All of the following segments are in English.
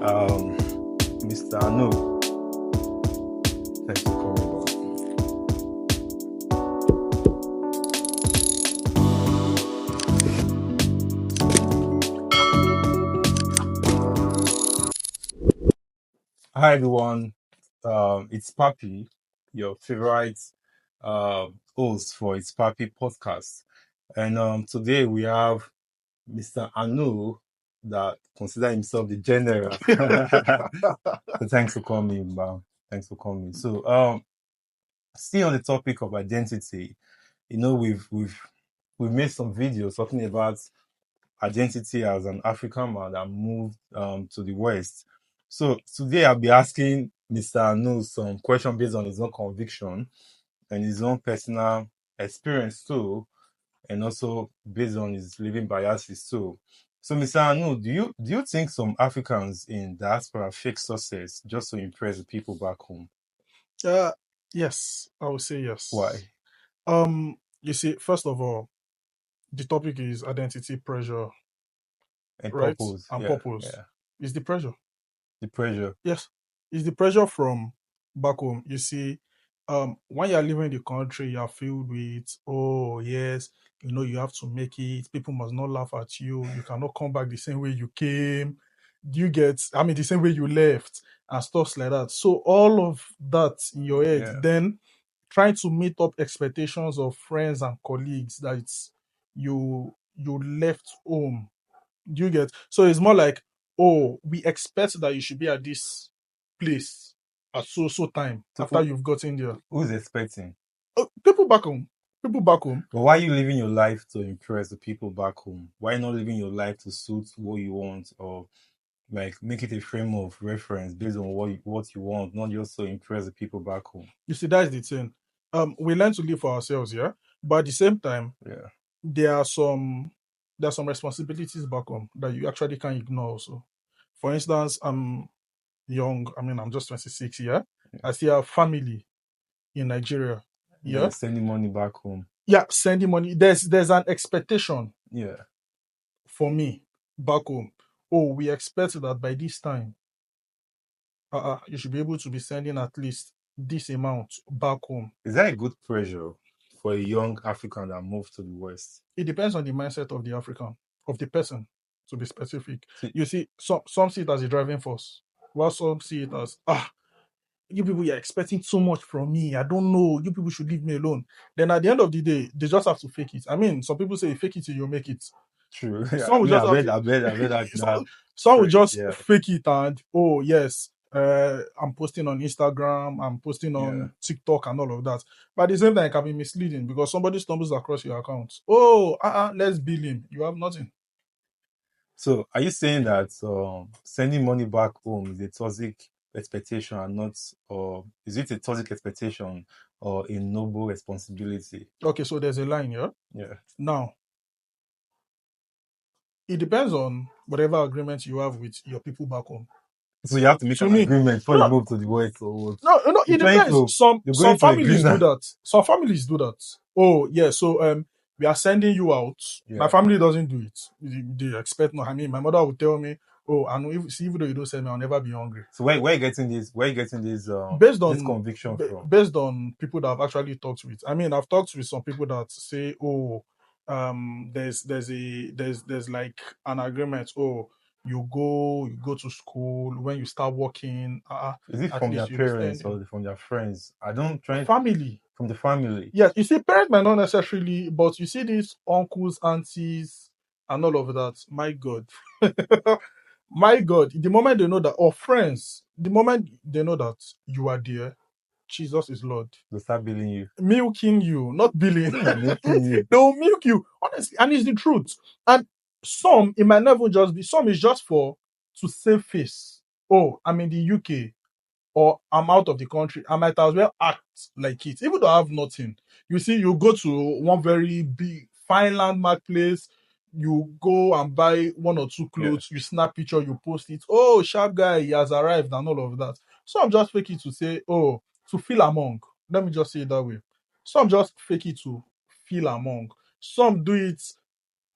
Um, Mr. Anu, thanks for coming on. Hi everyone, it's Papi, your favorite host for It's Papi podcast, and today we have Mr. Anu that consider himself the general. So thanks for coming, man. Thanks for coming. So still on the topic of identity, we've made some videos talking about identity as an African man that moved to the West. So today I'll be asking Mr. Anu some questions based on his own conviction and his own personal experience too, and also based on his living biases too. So Mr. Anu, do you think some Africans in diaspora fake success just to impress the people back home? Uh, yes, I would say yes. Why? You see, first of all, the topic is identity pressure, And right? purpose. And Yeah, purpose. yeah. It's the pressure. The pressure. Yes, it's the pressure from back home. You see, when you're leaving the country, you're filled with, oh yes, you have to make it. People must not laugh at you. You cannot come back the same way you came. The same way you left and stuff like that. So all of that in your head, Yeah. then trying to meet up expectations of friends and colleagues that you left home. Do you get? So it's more like, oh, we expect that you should be at this place at so time So after you've gotten there. who's expecting? Oh, people back home. People back home. But why are you living your life to impress the people back home? Why not living your life to suit what you want, or like make it a frame of reference based on what you want, not just to impress the people back home? You see, that's the thing. We learn to live for ourselves, yeah. But at the same time, Yeah. there are some responsibilities back home that you actually can't ignore also. For instance, I'm young. I'm just 26, yeah. I still have family in Nigeria. Yeah. Sending money back home. Yeah, sending money. There's an expectation Yeah. for me back home. Oh, we expect that by this time, you should be able to be sending at least this amount back home. Is that a good pressure for a young African that moved to the West? It depends on the mindset of the African, of the person, to be specific. See, You see, some see it as a driving force, while some see it as, you people are expecting so much from me. I don't know. You people should leave me alone. Then at the end of the day, they just have to fake it. I mean, some people say fake it till you make it. true. Some will Yeah, just I have bet to, that some will phrase, just yeah. fake it and, oh yes, I'm posting on Instagram, I'm posting on TikTok and all of that. But at the same time, it can be misleading because somebody stumbles across your account. Oh, let's bill him. You have nothing. So are you saying that sending money back home is a toxic expectation and not, or is it a toxic expectation or a noble responsibility? Okay, so there's a line here. Yeah. Now, it depends on whatever agreement you have with your people back home. So you have to make To an me, agreement before you no, move to the West, or what? no, You're it trying depends. to you're Some going to a families do greener. that. Some families do that. Oh, yeah. So we are sending you out. Yeah. My family doesn't do it. They expect no. I mean, my mother would tell me, "Oh, I know. Even though you don't send me, I'll never be hungry." So where are you getting this? Where are you getting this Based this on conviction from? based on people that I've actually talked with. I mean, I've talked with some people that say, "Oh, there's like an agreement. Oh, you go to school when you start working. Is it At from their least you'll be parents spending or from their friends? I don't try family." from the family. Yes, you see, parents might not necessarily, but you see these uncles, aunties, and all of that. My God, my God! The moment they know that, or friends, the moment they know that you are there, Jesus is Lord. They start billing you. Milking you, not billing. Milking you. They will milk you, honestly, and it's the truth. And some, it might never just be. Some is just to save face. Oh, I'm in the UK, or I'm out of the country. I might as well act like it, even though I have nothing. You see, you go to one very big, fine landmark place. You go and buy one or two clothes. You snap picture, you post it. Oh, sharp guy, he has arrived, and all of that. So I'm just fake it to say, oh, to feel among. Let me just say it that way. Some just fake it to feel among. Some do it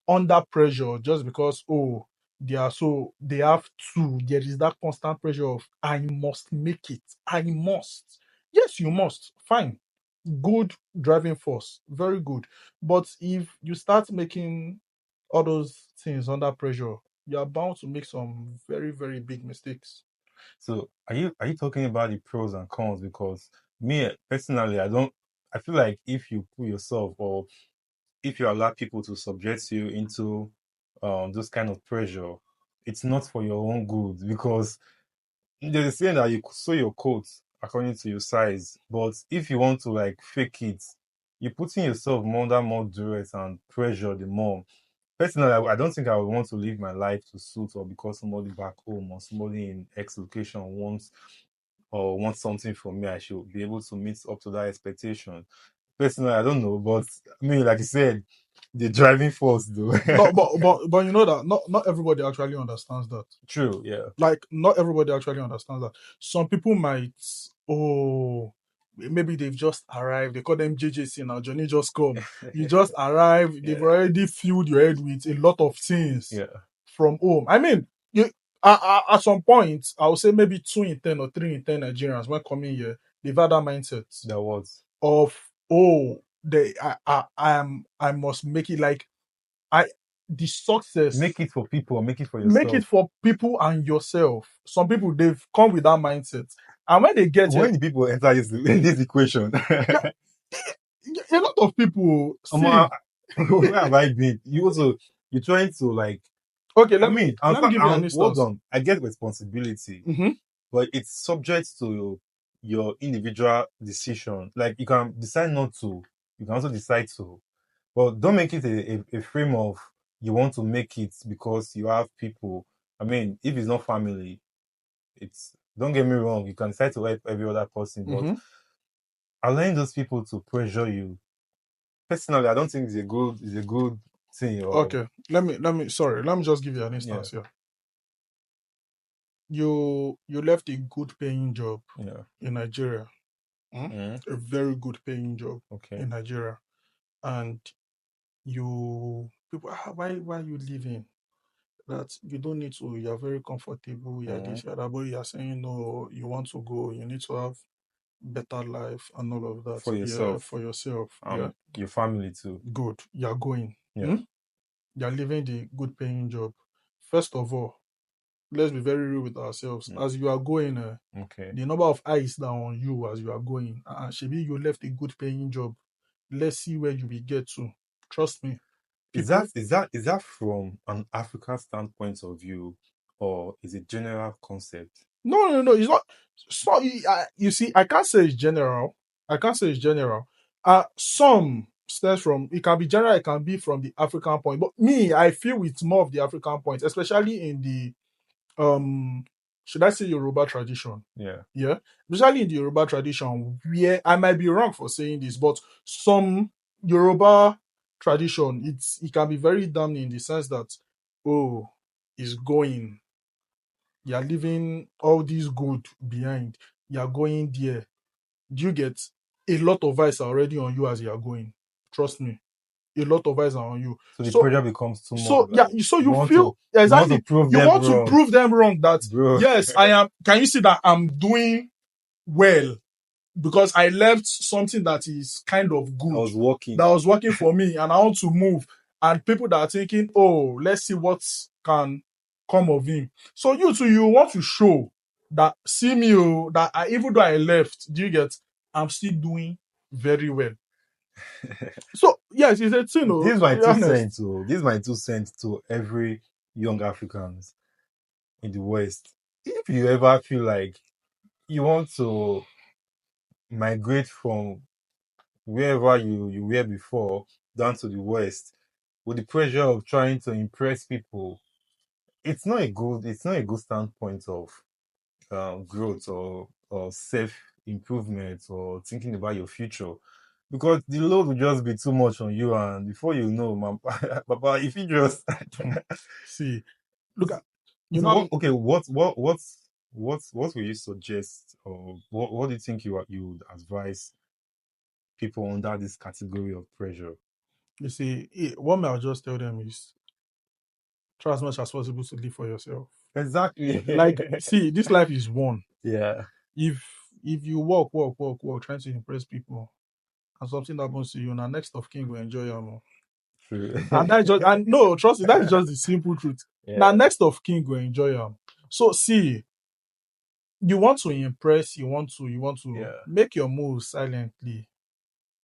under pressure just because, oh, they have to. There is that constant pressure of I must make it. I must. Yes, you must. Fine. Good driving force. Very good. But if you start making all those things under pressure, you are bound to make some very, very big mistakes. So are you talking about the pros and cons? Because me personally, I feel like if you put yourself, or if you allow people to subject you into those kind of pressure, it's not for your own good, because there's a saying that you sew your coat according to your size. But if you want to like fake it, you're putting yourself more under more duress and pressure the more. Personally, I don't think I would want to live my life to suit, or because somebody back home or somebody in X location wants something from me, I should be able to meet up to that expectation. Personally, I don't know, but I mean, like I said, the driving force, though. No, but you know that not everybody actually understands that. True, yeah, Like not everybody actually understands that. Some people might, oh, maybe they've just arrived. They call them JJC now. Johnny just come. You just arrived. They've yeah, already filled your head with a lot of things yeah. from home. I mean, at some point, I would say maybe 2 in 10 or 3 in 10 Nigerians when coming here, they've had that mindset That was of, oh, I must make it like I the success. make it for people or make it for Make it yourself. for people and yourself. Some people they've come with that mindset, and when they get here, When the people enter this equation, yeah, a lot of people um, see. where have I been? You're trying to like. Okay, I mean, let me give you an hold instance. on. I get responsibility, Hmm. but it's subject to your individual decision. Like you can decide not to, you can also decide to, but don't make it a frame of you want to make it because you have people. I mean, if it's not family, it's don't get me wrong, you can decide to help every other person, but Hmm. allowing those people to pressure you, personally, I don't think it's a good thing. Or Okay, let me just give you an yeah, instance here. You left a good paying job yeah, in Nigeria, mm, a very good paying job okay, in Nigeria, and why are you leaving? That you don't need to, you're very comfortable, you're mm, this, you're that, but you're saying no, you want to go, you need to have better life and all of that. for Yeah, yourself, for yourself. Yeah, your family too. good. You're going. Yeah, You're leaving the good paying job. First of all, let's be very real with ourselves. mm, As you are going, okay. the number of eyes that are on you as you are going, Shebi, you left a good paying job. Let's see where you will get to. Trust me. Is People, that from an African standpoint of view, or is it general concept? no, it's not. It's not. You see, I can't say it's general. I can't say it's general. Some stems from, it can be general, it can be from the African point. But me, I feel it's more of the African point, especially in the should I say Yoruba tradition? Yeah. Yeah, especially in the Yoruba tradition, where I might be wrong for saying this, but some Yoruba tradition, it can be very damning in the sense that, oh, is going, you're leaving all this good behind. You're going there. Do you get, a lot of eyes are already on you as you're going? Trust me, a lot of eyes are on you. So the So, pressure becomes too much. so Like yeah, so you you want to feel you want to exactly, prove you them want to wrong, prove them wrong that bro. yes, I am. Can you see that I'm doing well? Because I left something that is kind of I good was walking. that was working for me, and I want to move. And people that are thinking, oh, let's see what can come of him. So you too, you want to show that, see me, oh, that even though I left, do you get? I'm still doing very well. So yes, it's a thing, This oh, is to my be two honest. cents. So this is my 2 cents to every young Africans in the West. If you ever feel like you want to migrate from wherever you were before down to the West with the pressure of trying to impress people, it's not a good standpoint of growth or self improvement or thinking about your future, because the load will just be too much on you, and before you know, Papa, if you just See, look at, you so know, okay, what will you suggest, or what do you think you would advise people under this category of pressure? you see, what may I just tell them is, Try as much as possible to live for yourself. Exactly. Like, see, this life is one. Yeah. If you walk, trying to impress people, and something happens to you, now next of king will enjoy your more. True. And that just and no, trust me, that is just the simple truth. Now Yeah. next of king will enjoy them. So see, you want to impress, you want to Yeah. make your moves silently,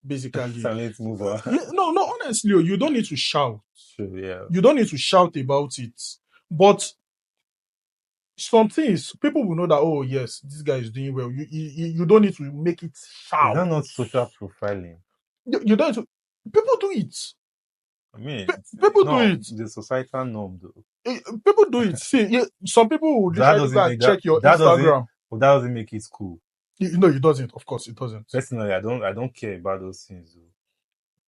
basically. Silent mover. No, honestly, you don't need to shout. True. Yeah. You don't need to shout about it. But some things people will know that, oh yes, this guy is doing well. You don't need to make it Is shout. that not social profiling? You don't need to, people do it. I mean, People do no, it. the societal norm though. People do it. See, some people will That literally go doesn't and make that check your that doesn't Instagram. but that doesn't make it cool. No, it doesn't. Of course, it doesn't. Personally, I don't care about those things though.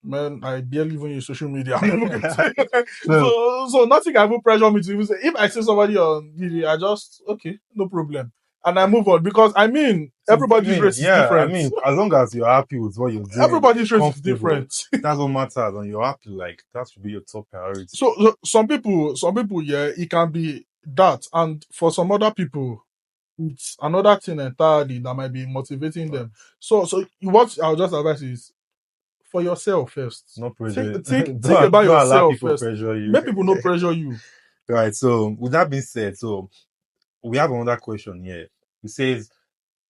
Man, I barely even use social media. I'm never going to. So So nothing can even pressure me to even say. If I see somebody on video, I just okay, no problem, and I move on because I mean I everybody's mean, race is yeah, I different. mean, as long as you're happy with what you're doing, Everybody's race is comfortable, different. that's what matters, and you're happy, like that should be your top priority. So some people, yeah, it can be that, and for some other people, it's another thing entirely that might be motivating them. So what I'll just advise is for yourself first. No pressure. Think about Don't allow yourself people first. pressure you. Make people not pressure you. Right. So with that being said, so we have another question here. It says,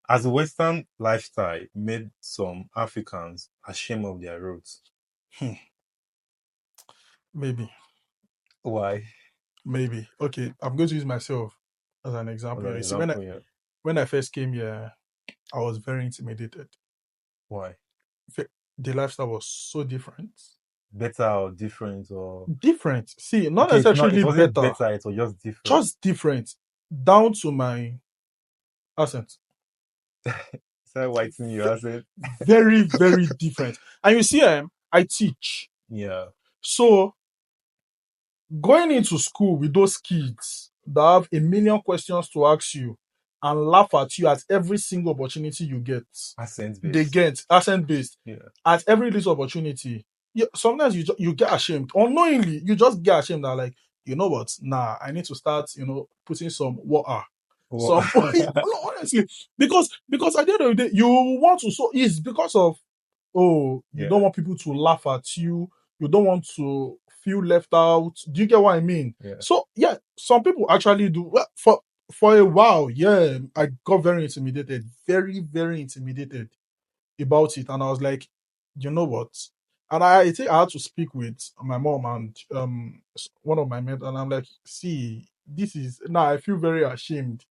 has the Western lifestyle made some Africans ashamed of their roots? Maybe. Why? Okay, I'm going to use myself as an example. For You see, example, yeah. when I first came here, I was very intimidated. Why? The lifestyle was so different. Better or different or Different. See, not okay, it necessarily wasn't better, better, it was just different. just different. Down to my accent. Is that whitening your accent? Very, very different. And you see, I teach. Yeah. So going into school with those kids that have a million questions to ask you and laugh at you at every single opportunity you get. Accent They based. get accent based. Yeah. At every little opportunity. Sometimes you get ashamed. Unknowingly, you just get ashamed that like, you know what? Nah, I need to start, putting some water. Well, Some no, honestly, because at the end of the day, you want to, so it's because of you yeah. don't want people to laugh at you, you don't want to feel left out. Do you get what I mean? Yeah. So yeah, some people actually do. Well, for a while, yeah, I got very intimidated, very, very intimidated about it. And I was like, you know what? And I think I had to speak with my mom and one of my men, and I'm like, see, this is now I feel very ashamed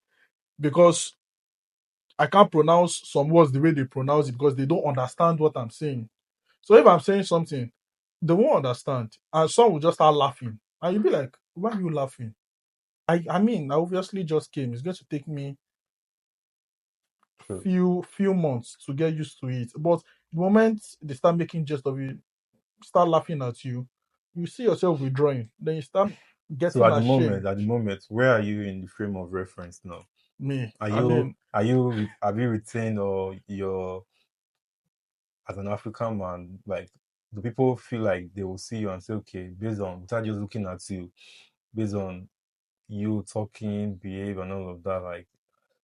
because I can't pronounce some words the way they pronounce it because they don't understand what I'm saying. So if I'm saying something, they won't understand. And some will just start laughing. And you'll be like, why are you laughing? I mean, I obviously just came. It's going to take me few months to get used to it. But the moment they start making jest of you, start laughing at you, you see yourself withdrawing. Then you start So getting ashamed. at the moment, where are you in the frame of reference now? Me. Have you retained or your as an African man, like do people feel like they will see you and say, okay, based on without just looking at you, based on you talking, behave and all of that, like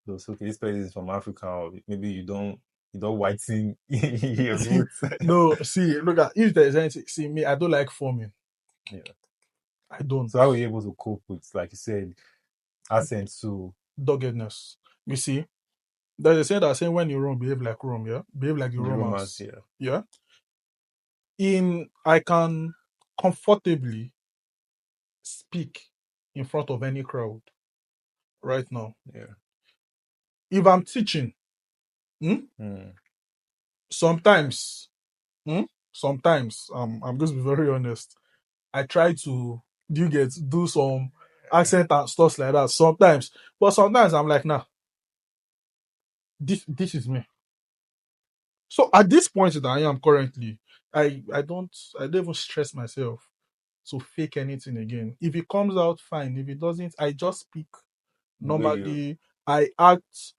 they'll say, okay, this person is from Africa, or maybe you don't whiten your roots. No, see, look at if there's anything, see me, I don't like forming. Yeah. I don't. So how are you able to cope with, like you said, accent to doggedness? You see, there's a saying that saying when you roam, behave like Rome, yeah? Behave like the the Romans. romance here? Yeah. I can comfortably speak in front of any crowd right now. Yeah. If I'm teaching, sometimes, I'm going to be very honest. I try to do some accent and stuff like that sometimes, but sometimes I'm like, nah, this is me. So at this point that I am currently, I don't even stress myself to fake anything again. If it comes out, fine. If it doesn't, I just speak normally. I act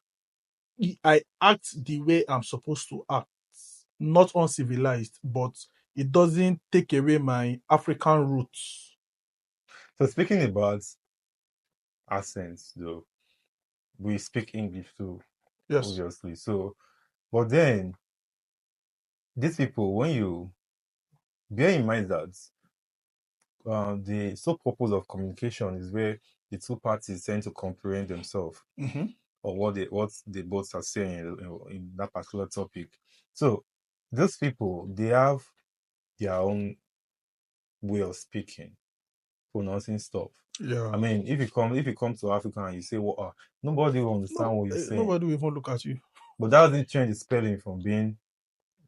the way I'm supposed to act, not uncivilized, but it doesn't take away my African roots. So speaking about accents, though, we speak English too, Yes. obviously. So, but then these people, when you bear in mind that the sole purpose of communication is where the two parties tend to comprehend themselves Mm-hmm. or what they both are saying in that particular topic. So those people, they have their own way of speaking, pronouncing stuff. I Yeah. mean, if you come to Africa and you say, "Well, nobody will No, understand what you're saying," nobody will even look at you. but that doesn't change the spelling from being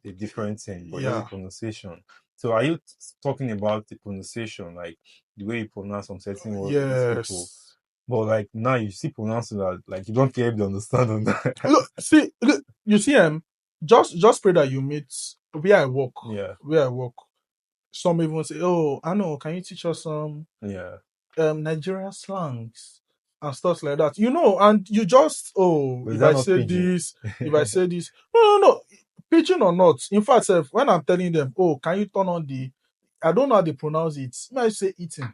a different thing, but just the Yeah. pronunciation. So, are you talking about the pronunciation, like the way you pronounce some certain words for these people? Yes. But like now, you see pronouncing that, like you don't care if they understand or not. Look, you see, just pray that you meet where I work. Yeah, Where I work. Some even say, "Oh, I know. Can you teach us some yeah. Nigerian slangs and stuff like that?" You know, and you just But is if that I not say pigeon? this, if I say this, no, pitching or not. In fact, when I'm telling them, "Oh, can you turn on the," I don't know how they pronounce it. You might say eating.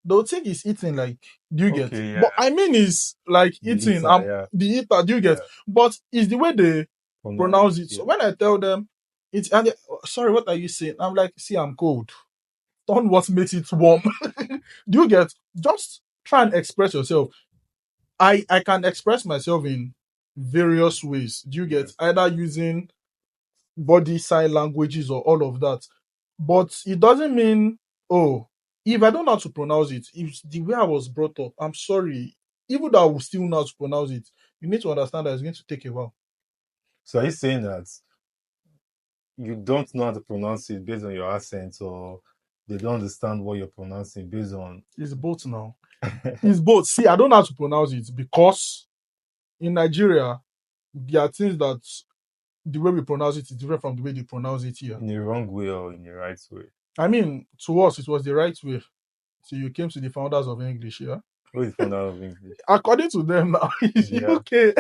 They'll think it's eating, like, do you get? Okay, yeah. But I mean, it's like The eating. eater, yeah, The eater, do you get? yeah. But it's the way they Pronounce, pronounce it. yeah. So when I tell them, it's and they, "Oh, sorry, what are you saying?" I'm like, "See, I'm cold. Turn what makes it warm." Do you get? Just try and express yourself. I can express myself in various ways. Do you Yeah. get? Either using body sign languages or all of that. But it doesn't mean, oh, if I don't know how to pronounce it, if the way I was brought up, I'm sorry. Even though I will still know how to pronounce it, you need to understand that it's going to take a while. So are you saying that you don't know how to pronounce it based on your accent, or they don't understand what you're pronouncing based on? It's both now. It's both. See, I don't know how to pronounce it because in Nigeria, there are things that the way we pronounce it is different from the way they pronounce it here. In the wrong way or in the right way? I mean, to us, it was the right way. So you came to the founders of English, yeah? Who is founder of English? According to them now, it's Yeah. UK.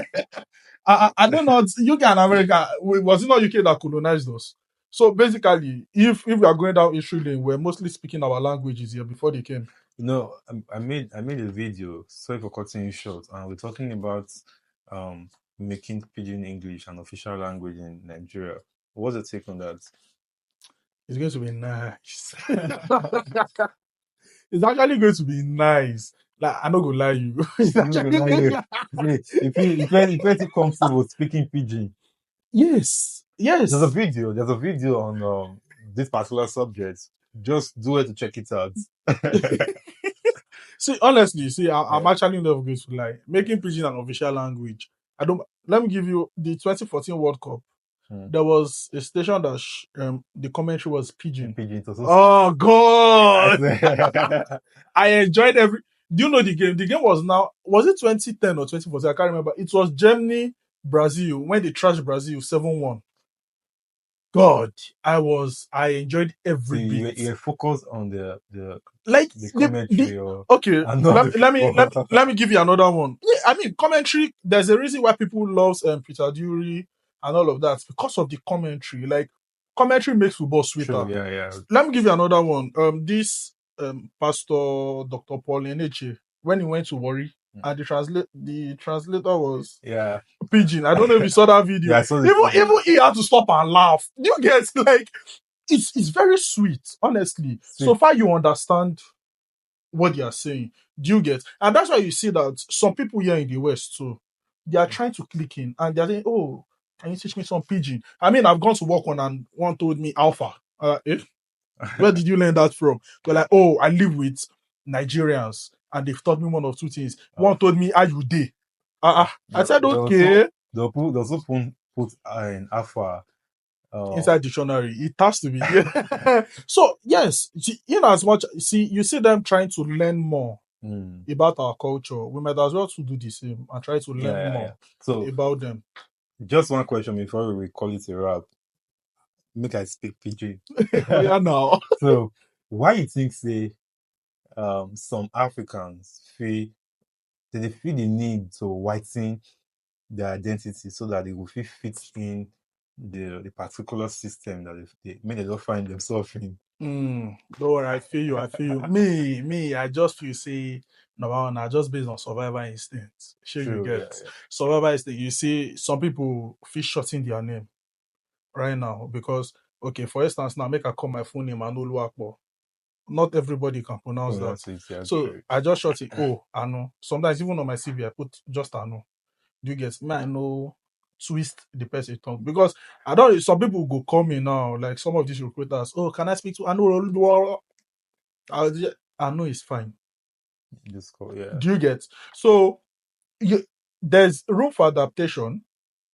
I don't know. UK and America, was it not UK that colonized us? So basically, if we are going down history lane, we're mostly speaking our languages here before they came. You know, I made a video. Sorry for cutting you short. And we're talking about um making pidgin English an official language in Nigeria. What's your take on that? It's going to be nice. It's actually going to be nice. Like, I'm not gonna lie you. It's I'm not gonna lie you. actually If you too comfortable speaking pidgin, yes, there's a yes. video. There's a video on this particular subject. Just do it to check it out. See, honestly, I'm Yeah. actually never going to lie. Making pidgin an official language. I don't. Let me give you the 2014 World Cup. Mm. There was a station that the commentary was And pidgin. pidgin was so Oh I God! swear. I enjoyed every. Do you know the game? The game was it 2010 or 2014? I can't remember. It was Germany, Brazil when they trashed Brazil 7-1. God, I enjoyed So every bit. you're focused on Like the the commentary or okay. and not the football. Let me give you another one. Yeah, I mean commentary. There's a reason why people love Peter Dury and all of that because of the commentary. Like commentary makes football True, sweeter. yeah, yeah. Let me give you another one. This Pastor Dr. Paul Eneche, when he went to Warri, Mm. and the translator was Yeah. Pidgin. I don't know if you saw that video. Yeah, I saw the video. Even he had to stop and laugh. Do you get like it's very sweet, honestly. So Sweet. far you understand what they are saying. Do you get? And that's why you see that some people here in the West too, they are trying to click in and they're saying, "Oh, can you teach me some Pidgin?" I mean, I've gone to work on and one told me Alpha. Where did you learn that from? They're like, "Oh, I live with Nigerians and they've taught me one of two things. Uh, One told me, "Are you day?" I they, said, they also "Okay." they also put in Alpha. Inside dictionary, it has to be. Yeah. So yes, in as much you see them trying to learn more mm, about our culture, we might as well to do the same and try to yeah, learn yeah, yeah. more So about them. just one question before we call it a wrap. Make I speak PG. Oh yeah, now. So why you think say some Africans they feel the need to whiten their identity so that they will fit in the particular system that they don't find themselves in. Don't worry, I feel you. I feel you. Me, I just feel say number one, I just based on survival instinct. Sure, you True, yeah, get yeah. survival instinct. You see, some people feel shorting their name right now because okay, for instance, now make I call my full name Anoluwapo. Not everybody can pronounce that. Pronounce it, yeah, So true. I just short it. Oh, Anu. Sometimes even on my CV, I put just Anu. Do you get me? I know twist the person tongue because I don't. Some people go call me now, like some of these recruiters. Oh, can I speak to Anu? I know it's fine. Just call, yeah, Do you get? So you, there's room for adaptation,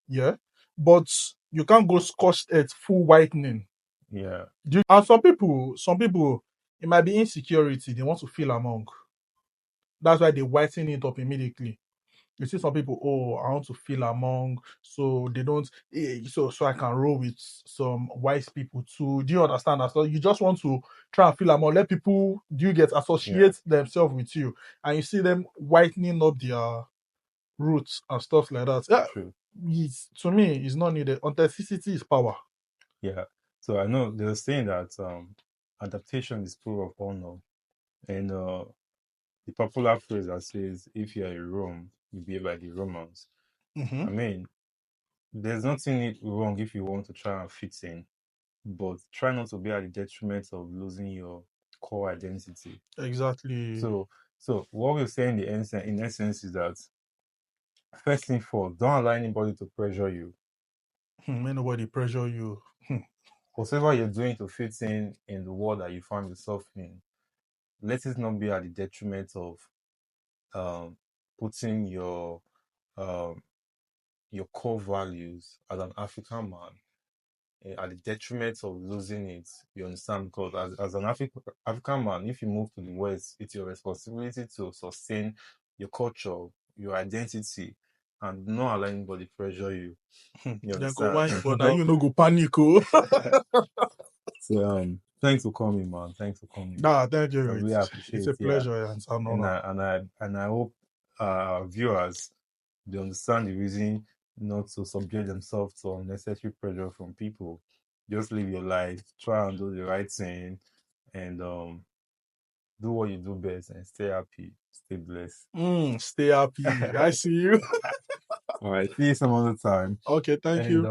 yeah, but you can't go scotch at full whitening. yeah, And some people, it might be insecurity. They want to feel among. That's why they whiten it up immediately. You see some people, oh, I want to feel among, so they don't, so I can roll with some wise people too. Do you understand that? So you just want to try and feel among, let people, do you get yeah, associate themselves with you, and you see them whitening up their roots and stuff like that. Yeah, true, to me, it's not needed. Authenticity is power. yeah. So I know they were saying that adaptation is proof of honor, and the popular phrase that says, "If you're a Rome, you be by the Romans." Mm-hmm. I mean, there's nothing wrong if you want to try and fit in, but try not to be at the detriment of losing your core identity. Exactly. So what we're saying in essence is that first thing first, don't allow anybody to pressure you. May nobody pressure you. Whatever you're doing to fit in the world that you find yourself in, let it not be at the detriment of um, putting um, your core values as an African man at the detriment of losing it. You understand? Because as an African man, if you move to the West, it's your responsibility to sustain your culture, your identity, and not allow anybody pressure you. You Then go understand? wine for now. You no go panic. Oh. So thanks for coming, man. Thanks for coming. Nah, thank I you. really It's appreciate a it. Yeah. pleasure and an And honor. I hope our viewers they understand the reason not to subject themselves to unnecessary pressure from people. Just live your life, try and do the right thing, and do what you do best, and stay happy, stay blessed. Stay happy. I see you. All right, see you some other time, Okay, thank and you.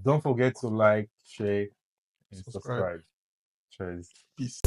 don't forget to like, share, and Subscribe. subscribe. Cheers. Peace.